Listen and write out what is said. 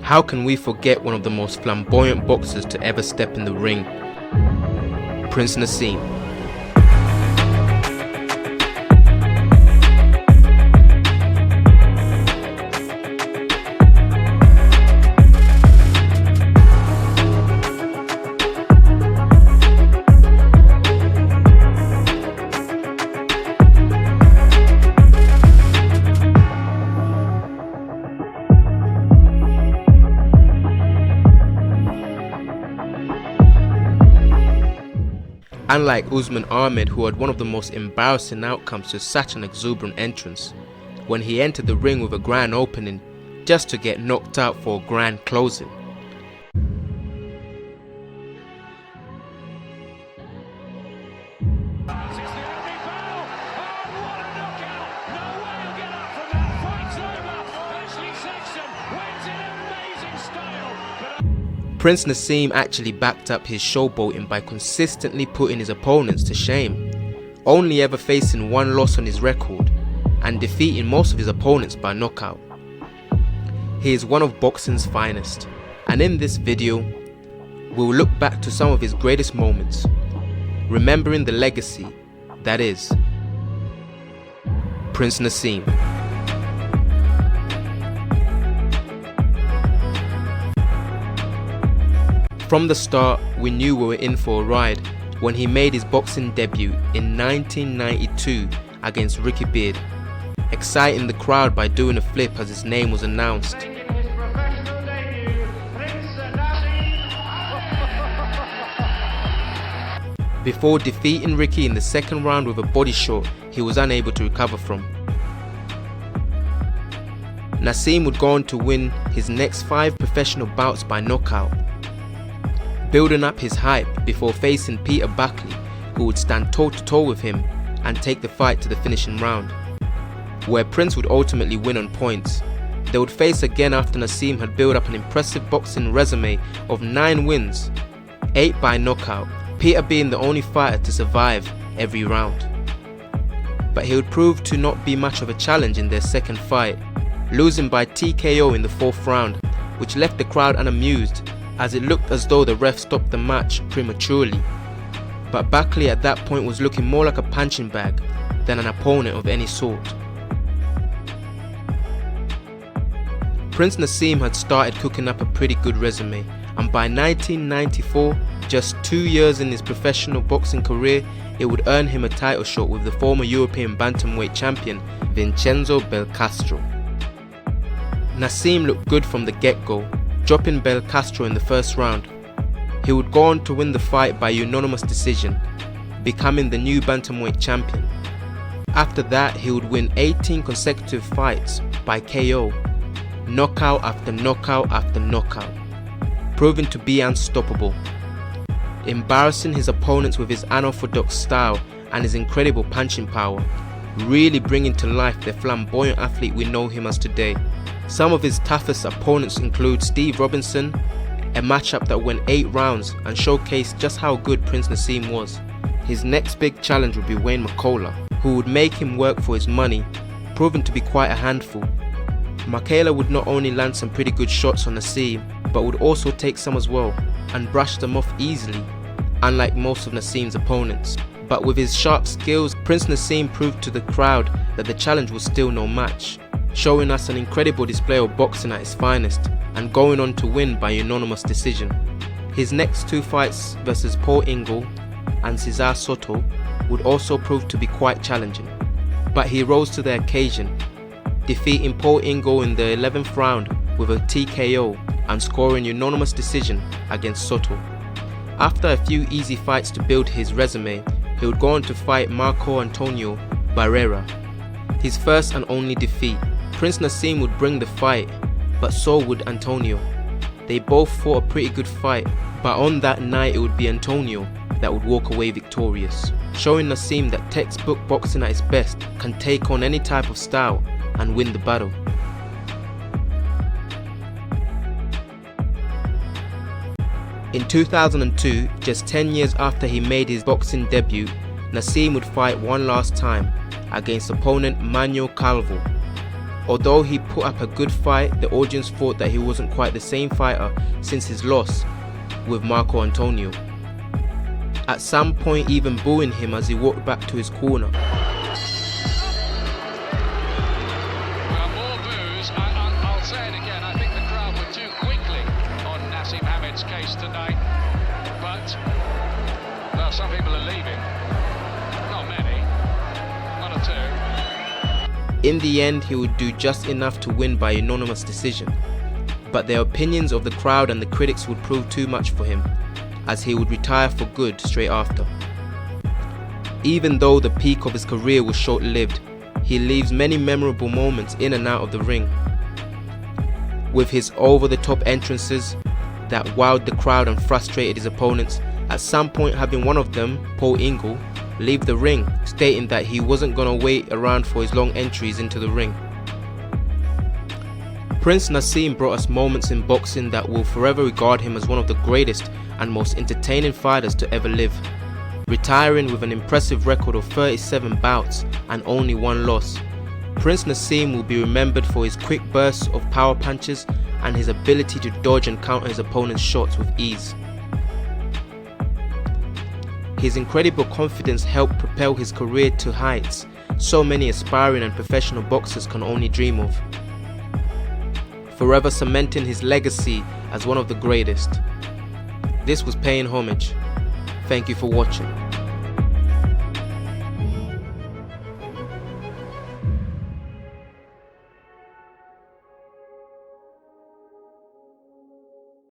How can we forget one of the most flamboyant boxers to ever step in the ring? Prince Naseem. Unlike Usman Ahmed, who had one of the most embarrassing outcomes to such an exuberant entrance, when he entered the ring with a grand opening just to get knocked out for a grand closing. Prince Naseem actually backed up his showboating by consistently putting his opponents to shame, only ever facing one loss on his record and defeating most of his opponents by knockout. He is one of boxing's finest, and in this video, we'll look back to some of his greatest moments, remembering the legacy that is Prince Naseem. From the start, we knew we were in for a ride when he made his boxing debut in 1992 against Ricky Beard, exciting the crowd by doing a flip as his name was announced. Before defeating Ricky in the second round with a body shot he was unable to recover from. Naseem would go on to win his next 5 professional bouts by knockout, building up his hype before facing Peter Buckley, who would stand toe-to-toe with him and take the fight to the finishing round, where Prince would ultimately win on points. They would face again after Naseem had built up an impressive boxing resume of 9 wins, 8 by knockout, Peter being the only fighter to survive every round. But he would prove to not be much of a challenge in their second fight, losing by TKO in the 4th round, which left the crowd unamused as it looked as though the ref stopped the match prematurely. But Buckley at that point was looking more like a punching bag than an opponent of any sort. Prince Naseem had started cooking up a pretty good resume, and by 1994, just 2 years in his professional boxing career, it would earn him a title shot with the former European bantamweight champion Vincenzo Belcastro. Naseem looked good from the get-go, dropping Belcastro in the first round. He would go on to win the fight by unanimous decision, becoming the new bantamweight champion. After that, he would win 18 consecutive fights by KO, knockout after knockout after knockout, proving to be unstoppable, embarrassing his opponents with his unorthodox style and his incredible punching power, really bringing to life the flamboyant athlete we know him as today. Some of his toughest opponents include Steve Robinson, a matchup that went 8 rounds and showcased just how good Prince Naseem was. His next big challenge would be Wayne McCullough, who would make him work for his money, proving to be quite a handful. McCullough would not only land some pretty good shots on Naseem, but would also take some as well, and brush them off easily, unlike most of Naseem's opponents. But with his sharp skills, Prince Naseem proved to the crowd that the challenge was still no match, showing us an incredible display of boxing at its finest, and going on to win by unanimous decision. His next 2 fights versus Paul Ingle and Cesar Soto would also prove to be quite challenging, but he rose to the occasion, defeating Paul Ingle in the 11th round with a TKO and scoring unanimous decision against Soto. After a few easy fights to build his resume, he would go on to fight Marco Antonio Barrera, his first and only defeat. Prince Naseem would bring the fight, but so would Antonio. They both fought a pretty good fight, but on that night it would be Antonio that would walk away victorious, showing Naseem that textbook boxing at its best can take on any type of style and win the battle. In 2002, just 10 years after he made his boxing debut, Naseem would fight one last time against opponent Manuel Calvo. Although he put up a good fight, the audience thought that he wasn't quite the same fighter since his loss with Marco Antonio, at some point even booing him as he walked back to his corner. More boos. I'll say it again, I think the crowd were too quickly on Naseem'S case tonight, but well, some people are leaving. Not many, one or two. In the end, he would do just enough to win by unanimous decision, but the opinions of the crowd and the critics would prove too much for him, as he would retire for good straight after. Even though the peak of his career was short-lived, he leaves many memorable moments in and out of the ring, with his over-the-top entrances that wowed the crowd and frustrated his opponents, at some point having one of them, Paul Ingle, leave the ring, stating that he wasn't gonna wait around for his long entries into the ring. Prince Naseem brought us moments in boxing that will forever regard him as one of the greatest and most entertaining fighters to ever live, retiring with an impressive record of 37 bouts and only one loss. Prince Naseem will be remembered for his quick bursts of power punches and his ability to dodge and counter his opponent's shots with ease. His incredible confidence helped propel his career to heights so many aspiring and professional boxers can only dream of, forever cementing his legacy as one of the greatest. This was Paying Homage. Thank you for watching.